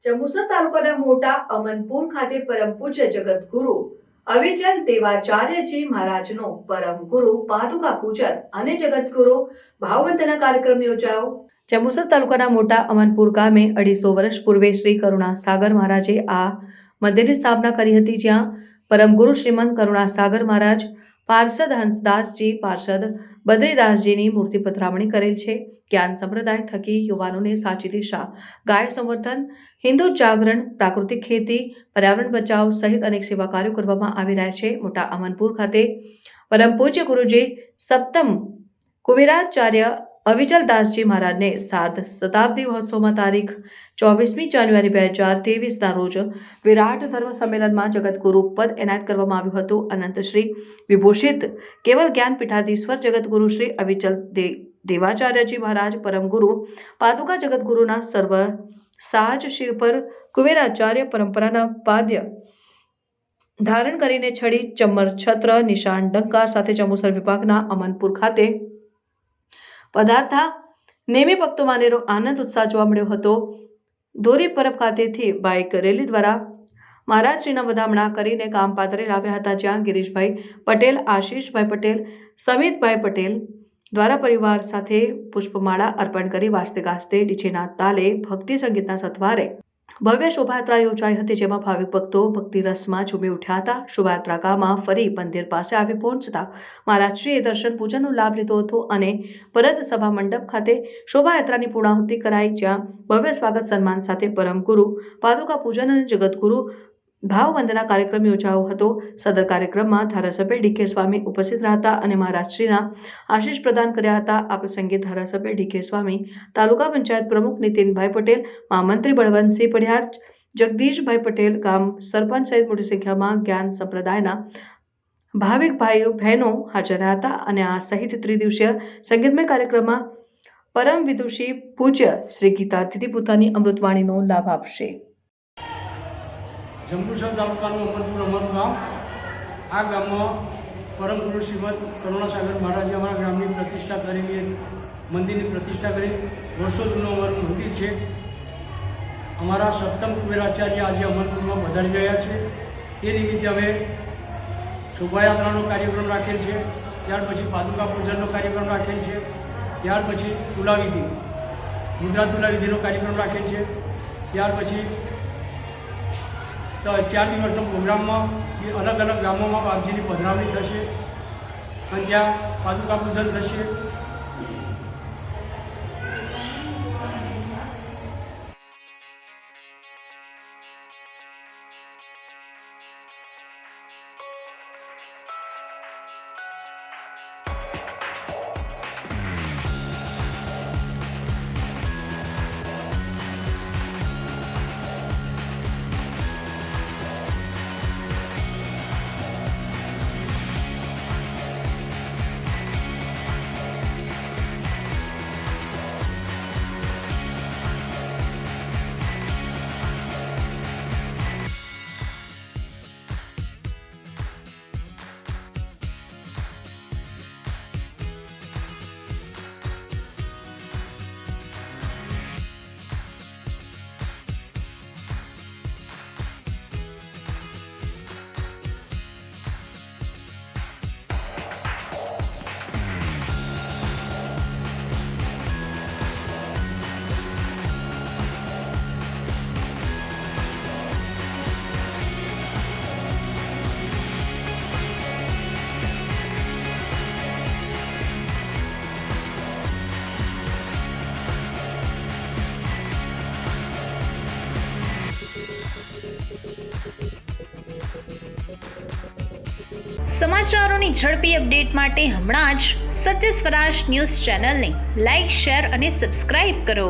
જંબુસર તાલુકાના મોટા અમનપુર ખાતે પરમ પૂજ્ય જગતગુરુ અવિચલ દેવાચાર્યજી મહારાજનો પરમ ગુરુ પાદુકા પૂજન અને જગતગુરુ ભાવવંદના કાર્યક્રમ યોજાયો। જંબુસર તાલુકાના મોટા અમનપુર ગામે 250 વર્ષ પૂર્વે શ્રી કરુણાસાગર મહારાજે આ મંદિરની સ્થાપના કરી હતી, જ્યાં પરમ ગુરુ શ્રીમંત કરુણાસાગર મહારાજ, પાર્ષદ હંસદાસજી, પાર્ષદ બદ્રીદાસજીની મૂર્તિ પધરામણી કરેલ છે। જ્ઞાન સંપ્રદાય થકી યુવાનોને સાચી દિશા, ગાય સંવર્ધન, હિન્દુ જાગરણ, પ્રાકૃતિક ખેતી, પર્યાવરણ બચાવ સહિત અનેક સેવા કાર્યો કરવામાં આવી રહ્યા છે। મોટા અમનપુર ખાતે પરમ પૂજ્ય ગુરુજી સપ્તમ કુબેરાચાર્ય અવિચલદાસજી મહારાજને સાર્ધ શતાબ્દી મહોત્સવમાં તારીખ 24મી જાન્યુઆરી 2023ના રોજ વિરાટ ધર્મ સંમેલનમાં જગતગુરુ પદ એનાયત કરવામાં આવ્યું હતું। અનંત શ્રી વિભૂષિત કેવલ જ્ઞાન પીઠાધીશ્વર જગતગુરુ શ્રી અવિચલ દેવાચાર્યજી મહારાજ પરમ ગુરુ પાદુકા જગતગુરુના સર્વ સાજ શિર પર કુબેરાચાર્ય પરંપરાના પાદ્ય ધારણ કરીને છડી, ચમર, છત્ર, નિશાન, ડંકાર સાથે જંબુસર વિભાગના અમનપુર ખાતે પધારતા નેમી ભક્તોમાં અનેરો આનંદ ઉત્સાહ જોવા મળ્યો હતો। ધોરી પરબ ખાતેથી બાઇક રેલી દ્વારા મહારાજશ્રીના વધામણા કરીને ગામ પાદરે લાવ્યા હતા, જ્યાં ગિરીશભાઈ પટેલ, આશીષભાઈ પટેલ, સમિતભાઈ પટેલ દ્વારા પરિવાર સાથે પુષ્પમાળા અર્પણ કરી વાસ્તે ગાસ્તે ડીજેના તાલે ભક્તિ સંગીતના સથવારે ભવ્ય શોભાયાત્રા યોજાઈ હતી, જેમાં ભાવિક ભક્તો ભક્તિ રસમાં ઝૂમી ઉઠ્યા હતા। શોભાયાત્રા ગામમાં ફરી મંદિર પાસે આવી પહોંચતા મહારાજશ્રીએ દર્શન પૂજનનો લાભ લીધો હતો અને પરત સભા મંડપ ખાતે શોભાયાત્રાની પૂર્ણાહુતિ કરાઈ, જ્યાં ભવ્ય સ્વાગત સન્માન સાથે પરમ ગુરુ પાદુકા પૂજન અને જગતગુરુ ભાવવંદના કાર્યક્રમ યોજાયો હતો। સદર કાર્યક્રમમાં ધારાસભ્ય ડીકે સ્વામી ઉપસ્થિત રહ્યા હતા અને મહારાજશ્રીના આશીષ પ્રદાન કર્યા હતા। આ પ્રસંગે ધારાસભ્ય ડીકે સ્વામી, તાલુકા પંચાયત પ્રમુખ નીતિનભાઈ પટેલ, મહામંત્રી બળવંતસિંહ પડિયાર, જગદીશભાઈ પટેલ, ગામ સરપંચ સહિત મોટી સંખ્યામાં જ્ઞાન સંપ્રદાયના ભાવિક ભાઈઓ બહેનો હાજર રહ્યા હતા અને આ સહિત ત્રિદિવસીય સંગીતમય કાર્યક્રમમાં પરમ વિદુષી પૂજ્ય શ્રી ગીતા દીદી પોતાની અમૃતવાણીનો લાભ આપશે। જંબુસર તાલુકાનું અમનપુર અમારું ગામ। આ ગામમાં પરમ ગુરુ શ્રીમદ કરુણાસાગર મહારાજે અમારા ગામની પ્રતિષ્ઠા કરેલી હતી, મંદિરની પ્રતિષ્ઠા કરી વર્ષો જૂનું અમારું મંદિર છે। અમારા સપ્તમ કુબેરાચાર્ય આજે અમનપુરમાં પધારી રહ્યા છે, તે નિમિત્તે અમે શોભાયાત્રાનો કાર્યક્રમ રાખેલ છે, ત્યાર પછી પાદુકા પૂજનનો કાર્યક્રમ રાખેલ છે, ત્યાર પછી તુલાવિધિ, મુદ્રા તુલાવિધિનો કાર્યક્રમ રાખેલ છે, ત્યાર પછી 4 દિવસનો પ્રોગ્રામમાં અલગ અલગ ગામોમાં બાપજીની પધરામણી થશે અને ત્યાં પાદુકા પૂજન થશે। સમાચારોની ઝડપી અપડેટ માટે હમણાં જ સત્ય સ્વરાજ ન્યૂઝ ચેનલને લાઇક, શેર અને સબસ્ક્રાઇબ કરો।